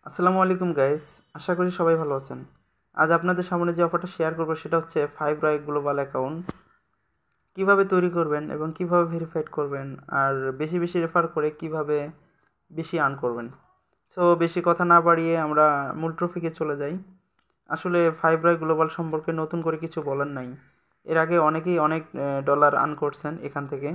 আসসালামু আলাইকুম গাইস, আশা করি সবাই ভালো আছেন। আজ আপনাদের সামনে যে অফারটা শেয়ার করব সেটা হচ্ছে 5 গ্লোবাল অ্যাকাউন্ট কিভাবে তৈরি করবেন এবং কিভাবে ভেরিফাইড করবেন, আর বেশি বেশি রেফার করে কিভাবে বেশি আর্ন করবেন। সো বেশি কথা না বাড়িয়ে আমরা মূল টপিকে চলে যাই। আসলে 5 গ্লোবাল সম্পর্কে নতুন করে কিছু বলার নাই। এর আগে অনেকেই অনেক ডলার আর্ন করছেন এখান থেকে।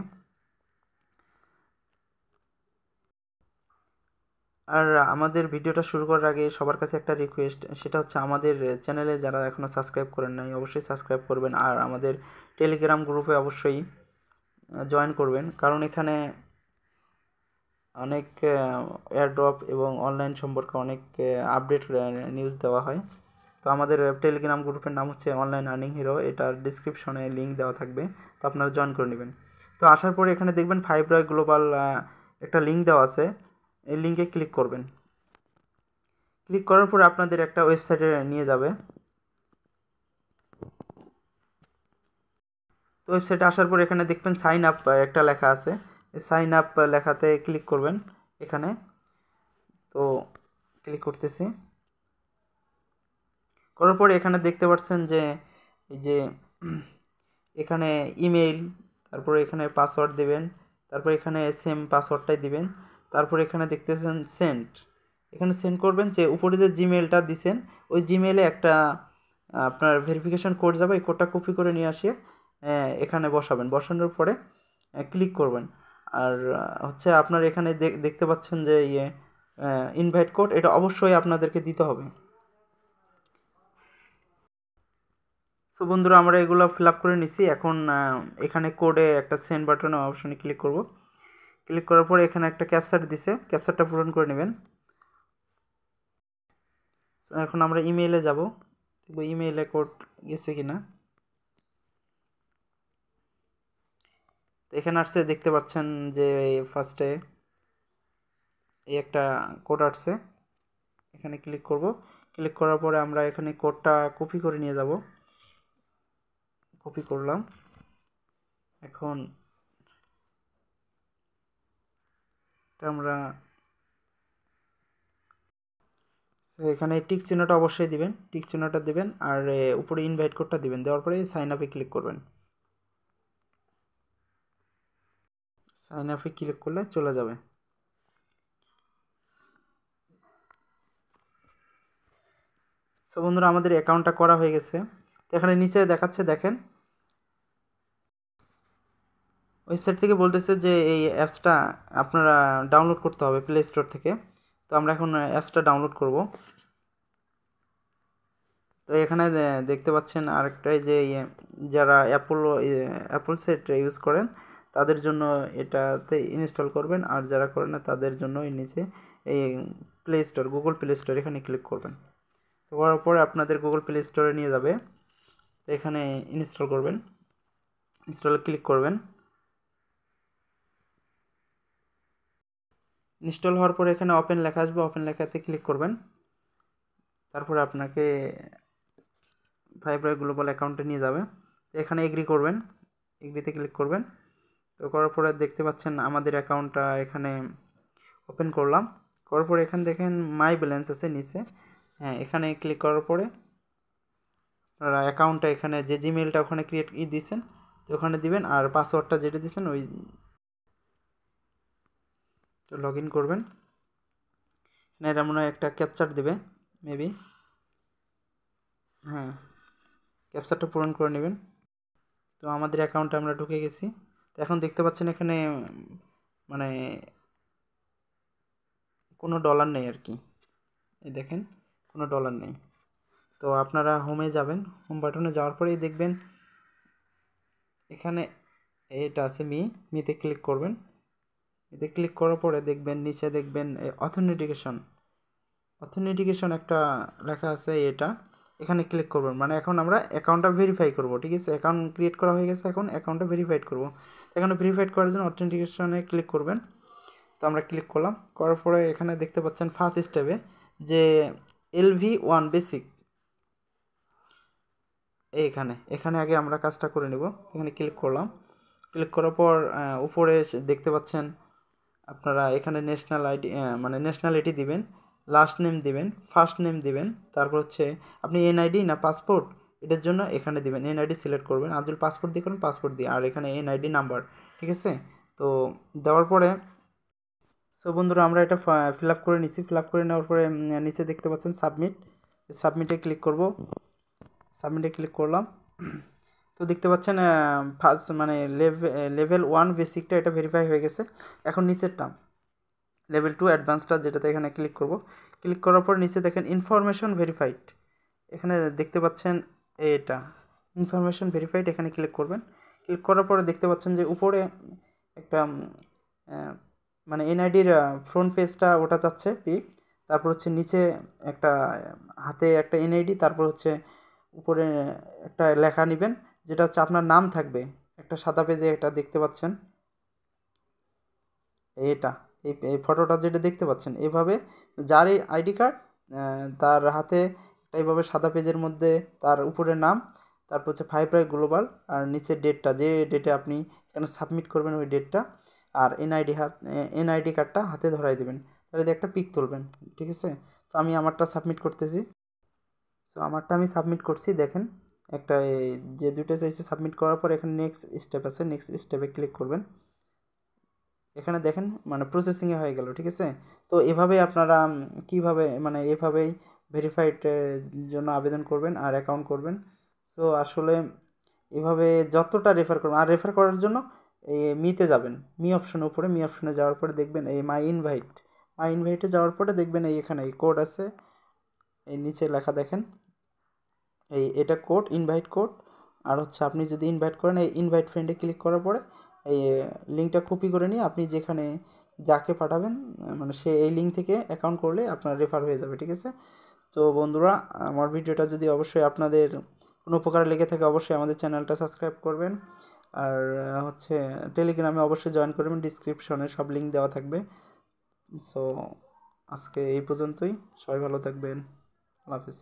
আর আমাদের ভিডিওটা শুরু করার আগে সবার কাছে একটা রিকোয়েস্ট, সেটা হচ্ছে আমাদের চ্যানেলে যারা এখনও সাবস্ক্রাইব করেন নাই অবশ্যই সাবস্ক্রাইব করবেন, আর আমাদের টেলিগ্রাম গ্রুপে অবশ্যই জয়েন করবেন, কারণ এখানে অনেক এয়ারড্রপ এবং অনলাইন সম্পর্কে অনেক আপডেট নিউজ দেওয়া হয়। তো আমাদের টেলিগ্রাম গ্রুপের নাম হচ্ছে অনলাইন আর্নিং হিরো, এটার ডিসক্রিপশনে লিঙ্ক দেওয়া থাকবে, তো আপনারা জয়েন করে নেবেন। তো আসার পরে এখানে দেখবেন 5 গ্লোবাল একটা লিঙ্ক দেওয়া আছে, এই লিঙ্কে ক্লিক করবেন। ক্লিক করার পর আপনাদের একটা ওয়েবসাইটে নিয়ে যাবে। তো ওয়েবসাইটে আসার পর এখানে দেখবেন সাইন আপ একটা লেখা আছে, এই সাইন আপ লেখাতে ক্লিক করবেন এখানে। তো ক্লিক করতেছি, করার পরে এখানে দেখতে পাচ্ছেন যে এই যে এখানে ইমেইল, তারপরে এখানে পাসওয়ার্ড দেবেন, তারপর এখানে সেম পাসওয়ার্ডটাই দিবেন, তারপর এখানে দেখতেছেন সেন্ড, এখানে সেন্ড করবেন। যে উপরে যে জিমেলটা দিছেন ওই জিমেলে একটা আপনার ভেরিফিকেশন কোড যাবে, এই কোডটা কপি করে নিয়ে আসিয়ে এখানে বসাবেন, বসানোর পরে ক্লিক করবেন। আর হচ্ছে আপনার এখানে দেখতে পাচ্ছেন যে ইনভাইট কোড, এটা অবশ্যই আপনাদেরকে দিতে হবে। সো বন্ধুরা, আমরা এগুলো ফিল আপ করে নিছি। এখন এখানে কোডে একটা সেন্ড বাটনে অপশনে ক্লিক করব। ক্লিক করার পরে এখানে একটা ক্যাপচার দিছে, ক্যাপচারটা পূরণ করে নেবেন। এখন আমরা ইমেইলে যাব, দেখব ইমেইলে কোড গেছে কিনা। তো এখানে আসছে, দেখতে পাচ্ছেন যে ফার্স্টে এই একটা কোড আসছে, এখানে ক্লিক করব। ক্লিক করার পরে আমরা এখানে কোডটা কপি করে নিয়ে যাব, কপি করলাম। এখন আমরা এখানে টিক চিহ্নটা অবশ্যই দিবেন, টিক চিহ্নটা দিবেন, আর উপরে ইনভাইট কোডটা দিবেন, দেওয়ার পরে সাইন আপে ক্লিক করবেন। সাইন আপে ক্লিক করলে চলে যাবে। সো বন্ধুরা, আমাদের অ্যাকাউন্টটা করা হয়ে গেছে। তো এখানে নিচে দেখাচ্ছে, দেখেন ওয়েবসাইট থেকে বলতেছে যে এই অ্যাপসটা আপনারা ডাউনলোড করতে হবে প্লে স্টোর থেকে। তো আমরা এখন অ্যাপসটা ডাউনলোড করব। তো এখানে দেখতে পাচ্ছেন আরেকটাই যে যারা অ্যাপল সেট ইউজ করেন তাদের জন্য এটাতে ইনস্টল করবেন, আর যারা করেন না তাদের জন্য এই নিচে এই play store, Google play store, এখানে ক্লিক করবেন। তো করার পরে আপনাদের গুগল প্লে স্টোরে নিয়ে যাবে। তো এখানে ইনস্টল করবেন, ইনস্টলে ক্লিক করবেন। ইনস্টল হওয়ার পরে এখানে ওপেন লেখা আসবে, ওপেন লেখাতে ক্লিক করবেন। তারপরে আপনাকে 5 গ্লোবাল অ্যাকাউন্টে নিয়ে যাবে। এখানে এগ্রি করবেন, এগ্রিতে ক্লিক করবেন। তো করার পরে দেখতে পাচ্ছেন আমাদের অ্যাকাউন্টটা এখানে ওপেন করলাম। করার পরে এখানে দেখেন মাই ব্যালেন্স আছে নিচে, হ্যাঁ এখানে ক্লিক করার পরে আপনারা অ্যাকাউন্টটা এখানে যে জিমেলটা ওখানে ক্রিয়েট দিয়েছেন তো ওখানে দিবেন, আর পাসওয়ার্ডটা যেটা দিয়েছেন ওই লগ ইন করবেন। এটা মনে হয় একটা ক্যাপচার দিবে মেবি, হ্যাঁ ক্যাপচারটা পূরণ করে নেবেন। তো আমাদের অ্যাকাউন্টে আমরা ঢুকে গেছি। তো এখন দেখতে পাচ্ছেন এখানে মানে কোনো ডলার নেই আর কি, এই দেখেন কোনো ডলার নেই। তো আপনারা হোমে যাবেন, হোম বাটনে যাওয়ার পরেই দেখবেন এখানে এটা আছে মিতে ক্লিক করবেন। এতে ক্লিক করার পরে দেখবেন নিচে দেখবেন অথেন্টিকেশন একটা লেখা আছে, এটা এখানে ক্লিক করবেন। মানে এখন আমরা অ্যাকাউন্টটা ভেরিফাই করব, ঠিক আছে, অ্যাকাউন্ট ক্রিয়েট করা হয়ে গেছে, এখন অ্যাকাউন্টটা ভেরিফাইড করব। এখানে ভেরিফাইড করার জন্য অথেন্টিকেশনে ক্লিক করবেন। তো আমরা ক্লিক করলাম, করার পরে এখানে দেখতে পাচ্ছেন ফার্স্ট স্টেপে যে LV1 বেসিক, এখানে এখানে আগে আমরা কাজটা করে নেব। এখানে ক্লিক করলাম, ক্লিক করার পর উপরে দেখতে পাচ্ছেন আপনারা এখানে ন্যাশনাল আইডি মানে ন্যাশনালিটি দিবেন। লাস্ট নেম দিবেন, ফার্স্ট নেম দিবেন, তারপর হচ্ছে আপনি এনআইডি না পাসপোর্ট এটার জন্য এখানে দিবেন, এনআইডি সিলেক্ট করবেন, আর যদি পাসপোর্ট দিয়ে করেন পাসপোর্ট দিয়ে, আর এখানে এনআইডি নাম্বার, ঠিক আছে। তো দেওয়ার পরে সো বন্ধুরা আমরা এটা ফিল আপ করে নিচ্ছি। ফিল আপ করে নেওয়ার পরে নিচে দেখতে পাচ্ছেন সাবমিট, সাবমিটে ক্লিক করব, সাবমিটে ক্লিক করলাম। তো দেখতে পাচ্ছেন ফার্স্ট মানে লেভেল 1 বেসিকটা এটা ভেরিফাই হয়ে গেছে। এখন নিচেরটা লেভেল 2 অ্যাডভান্সটা, যেটাতে এখানে ক্লিক করব। ক্লিক করার পর নিচে দেখেন ইনফরমেশন ভেরিফাইড, এখানে দেখতে পাচ্ছেন এটা ইনফরমেশন ভেরিফাইড, এখানে ক্লিক করবেন। ক্লিক করার পরে দেখতে পাচ্ছেন যে উপরে একটা মানে এনআইডির ফ্রন্ট পেজটা ওটা চাচ্ছে পিক, তারপর হচ্ছে নিচে একটা হাতে একটা এনআইডি, তারপর হচ্ছে উপরে একটা লেখা নেবেন যেটা হচ্ছে আপনার নাম থাকবে, একটা সাদা পেজে এটা দেখতে পাচ্ছেন এটা, এই ফটোটা যেটা দেখতে পাচ্ছেন এইভাবে, যার এই আইডি কার্ড তার হাতে এইভাবে সাদা পেজের মধ্যে তার উপরে নাম, তারপর হচ্ছে 5 গ্লোবাল, আর নিচে ডেটটা, যে ডেটে আপনি এখানে সাবমিট করবেন ওই ডেটটা, আর এনআইডি কার্ডটা হাতে ধরাই দেবেন, তাহলে একটা পিক তুলবেন, ঠিক আছে। তো আমি আমারটা সাবমিট করতেছি। সো আমারটা আমি সাবমিট করছি, দেখেন একটা যে দুটো চাইছে সাবমিট করার পর এখানে নেক্সট স্টেপ আছে, নেক্সট স্টেপে ক্লিক করবেন। এখানে দেখেন মানে প্রসেসিংয়ে হয়ে গেল, ঠিক আছে। তো এভাবেই আপনারা কিভাবে মানে এভাবেই ভেরিফাইড জন্য আবেদন করবেন আর অ্যাকাউন্ট করবেন। সো আসলে এভাবে যতটা রেফার করবেন, আর রেফার করার জন্য এই মিতে যাবেন, মি অপশনের উপরে, মি অপশনে যাওয়ার পরে দেখবেন এই মাই ইনভাইটে যাওয়ার পরে দেখবেন এই এখানে এই কোড আছে, এই নিচে লেখা দেখেন এটা কোড, ইনভাইট কোড। আর হচ্ছে আপনি যদি ইনভাইট করেন এই ইনভাইট ফ্রেন্ডে ক্লিক করার পরে এই লিঙ্কটা কপি করে নিয়ে আপনি যেখানে যাকে পাঠাবেন মানে সে এই লিঙ্ক থেকে অ্যাকাউন্ট করলে আপনার রেফার হয়ে যাবে, ঠিক আছে। তো বন্ধুরা আমার ভিডিওটা যদি অবশ্যই আপনাদের কোনো উপকারে লেগে থাকে অবশ্যই আমাদের চ্যানেলটা সাবস্ক্রাইব করবেন, আর হচ্ছে টেলিগ্রামে অবশ্যই জয়েন করবেন, ডিসক্রিপশনে সব লিঙ্ক দেওয়া থাকবে। সো আজকে এই পর্যন্তই, সবাই ভালো থাকবেন, আল্লাহ হাফিজ।